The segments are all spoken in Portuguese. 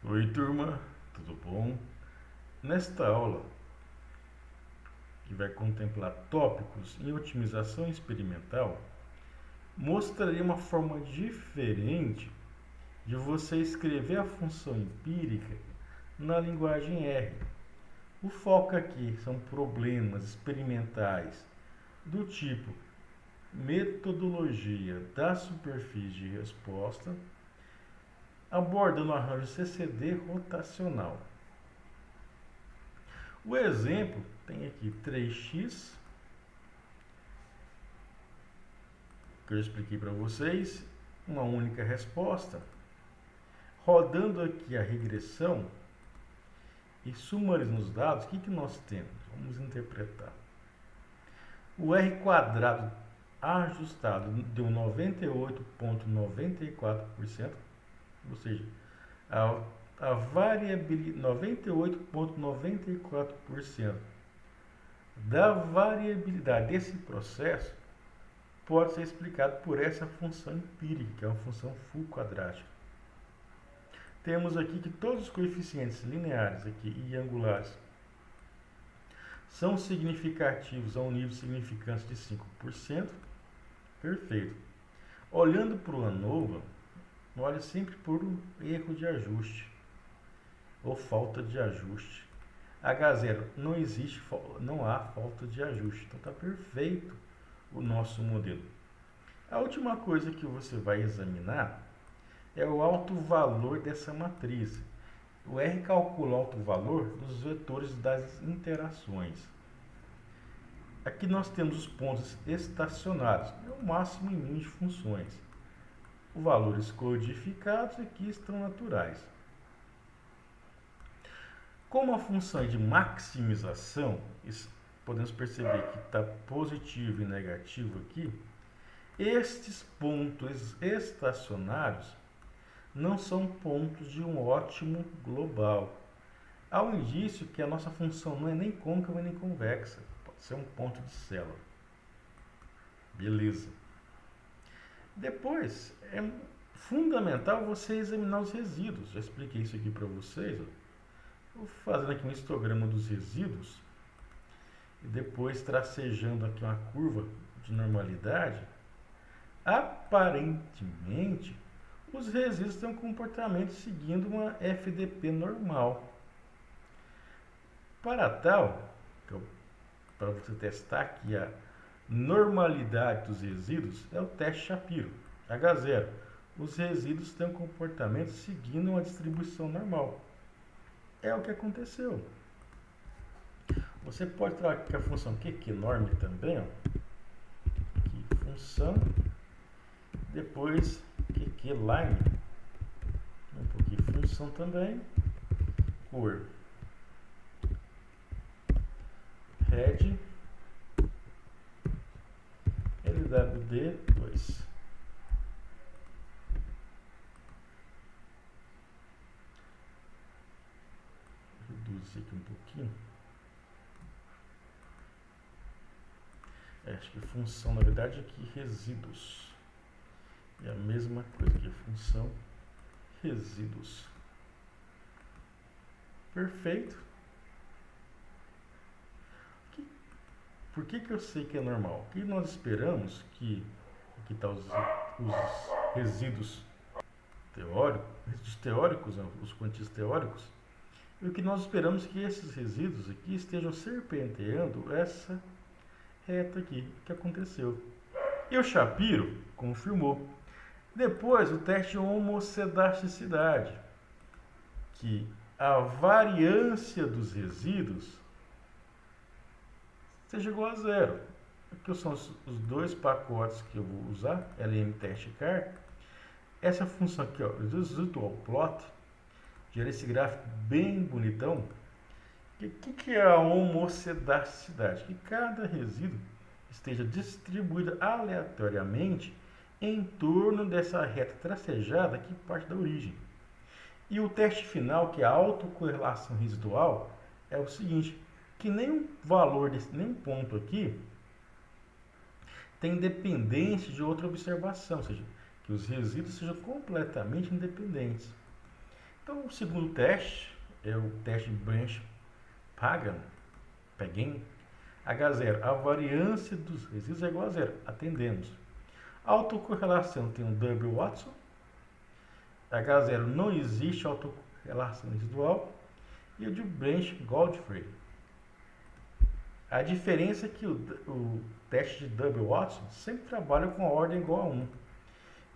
Oi, turma, tudo bom? Nesta aula, que vai contemplar tópicos em otimização experimental, mostrarei uma forma diferente de você escrever a função empírica na linguagem R. O foco aqui são problemas experimentais do tipo metodologia da superfície de resposta, abordando o arranjo CCD rotacional. O exemplo tem aqui 3x, que eu expliquei para vocês, uma única resposta. Rodando aqui a regressão e sumarizando os dados, o que nós temos? Vamos interpretar. O R quadrado ajustado deu 98,94%, ou seja, a variabilidade 98,94% da variabilidade desse processo pode ser explicado por essa função empírica, que é uma função full quadrática. Temos aqui que todos os coeficientes lineares aqui e angulares são significativos a um nível significante de 5%. Perfeito. Olhando para o ANOVA, olhe sempre por um erro de ajuste ou falta de ajuste. H0 não existe, não há falta de ajuste. Então está perfeito o nosso modelo. A última coisa que você vai examinar é o alto valor dessa matriz. O R calcula o alto valor dos vetores das interações. Aqui nós temos os pontos estacionários, é o máximo e mínimo de funções. Os valores codificados aqui estão naturais. Como a função é de maximização, podemos perceber que está positivo e negativo aqui. Estes pontos estacionários não são pontos de um ótimo global. Há um indício que a nossa função não é nem côncava nem convexa. Pode ser um ponto de célula. Beleza. Depois, é fundamental você examinar os resíduos. Já expliquei isso aqui para vocês. Vou fazendo aqui um histograma dos resíduos. E depois tracejando aqui uma curva de normalidade. Aparentemente, os resíduos têm um comportamento seguindo uma FDP normal. Para tal, para você testar aqui a normalidade dos resíduos, é o teste Shapiro. H0. Os resíduos têm um comportamento seguindo uma distribuição normal. É o que aconteceu. Você pode trabalhar com a função QQ-norm também, ó. Aqui, função, depois QQ-line, um pouquinho função também, cor, red, LWD2. Reduzir aqui um pouquinho. Acho que função, na verdade, aqui resíduos. É a mesma coisa que função resíduos. Perfeito. Por que eu sei que é normal? Porque nós esperamos que aqui está os resíduos teóricos, os quantis teóricos, e o que nós esperamos é que esses resíduos aqui estejam serpenteando essa reta aqui, que aconteceu. E o Shapiro confirmou. Depois, o teste de homocedasticidade, que a variância dos resíduos seja igual a zero. Aqui são os dois pacotes que eu vou usar, LM-teste-car. Essa função aqui, ó, residual plot, gera esse gráfico bem bonitão. O que é a homocedasticidade? Que cada resíduo esteja distribuído aleatoriamente em torno dessa reta tracejada que parte da origem. E o teste final, que é a autocorrelação residual, é o seguinte, que nenhum valor, nenhum ponto aqui tem dependência de outra observação, ou seja, que os resíduos sejam completamente independentes. Então, o segundo teste é o teste Branch-Pagan, H0, a variância dos resíduos é igual a zero, atendemos. A autocorrelação tem um Double Watson, H0 não existe autocorrelação residual, e o de Branch-Godfrey. A diferença é que o teste de Double Watson sempre trabalha com a ordem igual a 1.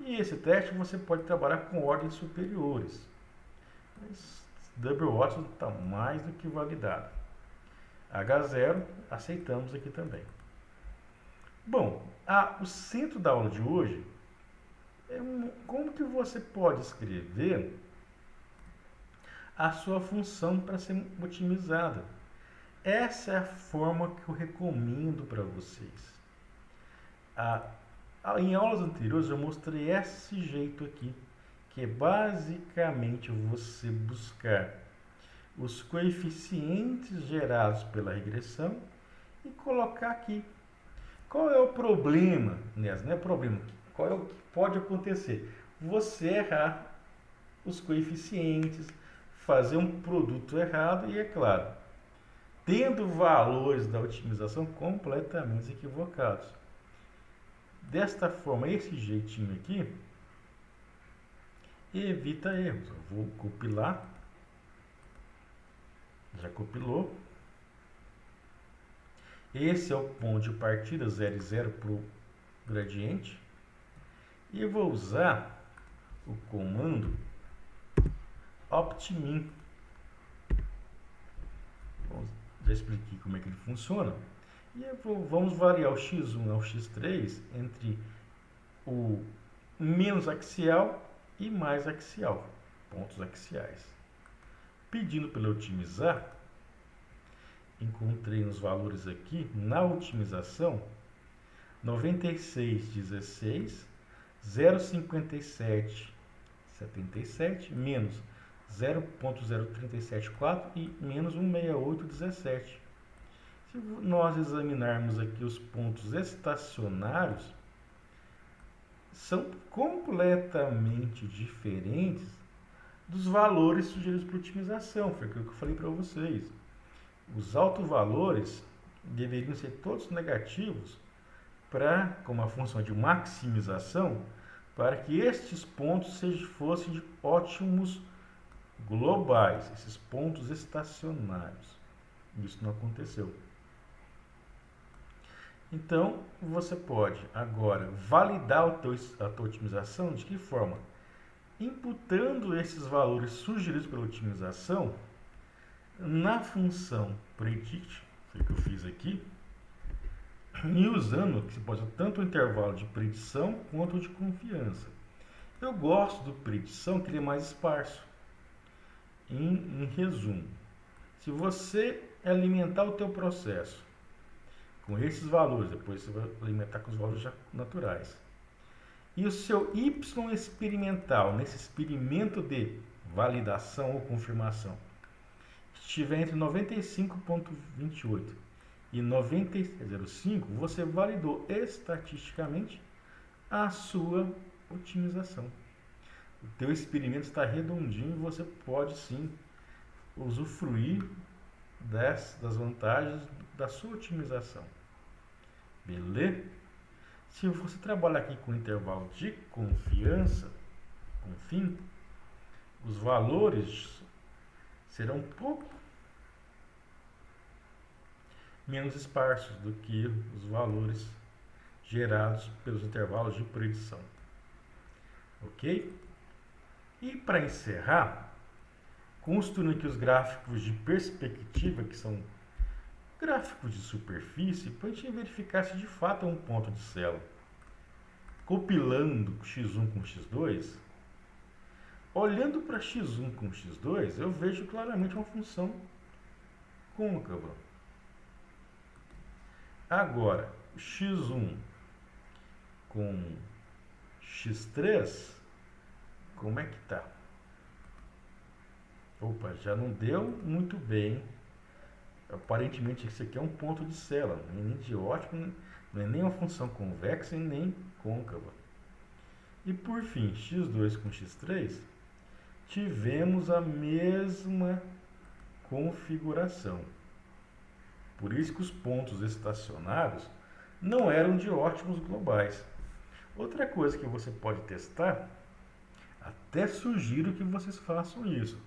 E esse teste você pode trabalhar com ordens superiores. Mas Double Watson está mais do que validado. H0 aceitamos aqui também. Bom, o centro da aula de hoje é como que você pode escrever a sua função para ser otimizada. Essa é a forma que eu recomendo para vocês. Em aulas anteriores eu mostrei esse jeito aqui, que é basicamente você buscar os coeficientes gerados pela regressão e colocar aqui. Qual é o problema, Nessa? Não é problema. Qual é o que pode acontecer? Você errar os coeficientes, fazer um produto errado e, é claro, tendo valores da otimização completamente equivocados. Desta forma, esse jeitinho aqui evita erros. Eu vou compilar. Já compilou. Esse é o ponto de partida 0 e 0 para o gradiente. E eu vou usar o comando optmin. Já expliquei como é que ele funciona. E vamos variar o x1 ao x3 entre o menos axial e mais axial, pontos axiais. Pedindo para ele otimizar, encontrei os valores aqui na otimização 96,16, 0,57,77 menos 0,0374 e menos 168,17. Se nós examinarmos aqui os pontos estacionários, são completamente diferentes dos valores sugeridos para otimização. Foi aquilo que eu falei para vocês. Os autovalores deveriam ser todos negativos como a função de maximização, para que estes pontos fossem de ótimos globais, esses pontos estacionários. Isso não aconteceu. Então, você pode agora validar a tua otimização de que forma? Imputando esses valores sugeridos pela otimização na função predict, que eu fiz aqui, e usando, que você pode usar tanto o intervalo de predição quanto o de confiança. Eu gosto do predição, que ele é mais esparso. Em resumo, se você alimentar o teu processo com esses valores, depois você vai alimentar com os valores já naturais, e o seu y experimental, nesse experimento de validação ou confirmação, estiver entre 95,28 e 90,05, você validou estatisticamente a sua otimização. O teu experimento está redondinho e você pode sim usufruir das vantagens da sua otimização. Beleza? Se você trabalhar aqui com intervalo de confiança, confim, os valores serão um pouco menos esparsos do que os valores gerados pelos intervalos de predição. Ok? E para encerrar, construindo aqui os gráficos de perspectiva, que são gráficos de superfície, para a gente verificar se de fato é um ponto de célula. Compilando x1 com x2, olhando para x1 com x2, eu vejo claramente uma função côncava. Agora, x1 com x3, como é que está? Opa, já não deu muito bem. Aparentemente isso aqui é um ponto de célula, não é nem de ótimo, não é nem uma função convexa e nem côncava. E por fim, x2 com x3, tivemos a mesma configuração. Por isso que os pontos estacionários não eram de ótimos globais. Outra coisa que você pode testar, até sugiro que vocês façam isso,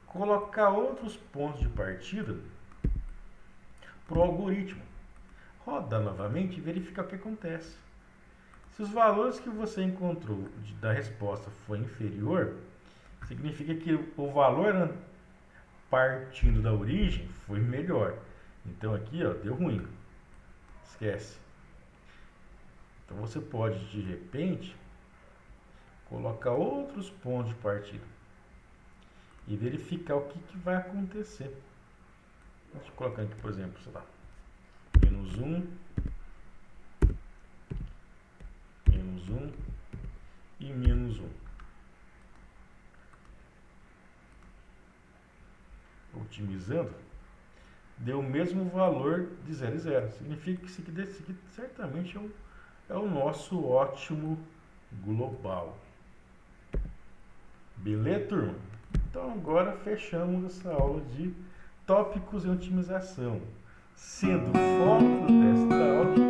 colocar outros pontos de partida para o algoritmo. Rodar novamente e verificar o que acontece. Se os valores que você encontrou da resposta foi inferior, significa que o valor partindo da origem foi melhor. Então aqui, ó, deu ruim. Esquece. Então você pode, de repente, colocar outros pontos de partida e verificar o que vai acontecer. Deixa eu colocar aqui, por exemplo, sei lá, -1, -1 e -1. Otimizando, deu o mesmo valor de 0 e 0. Significa que isso aqui certamente é o nosso ótimo global. Beleza, turma? Então agora fechamos essa aula de tópicos em otimização, sendo o foco desta aula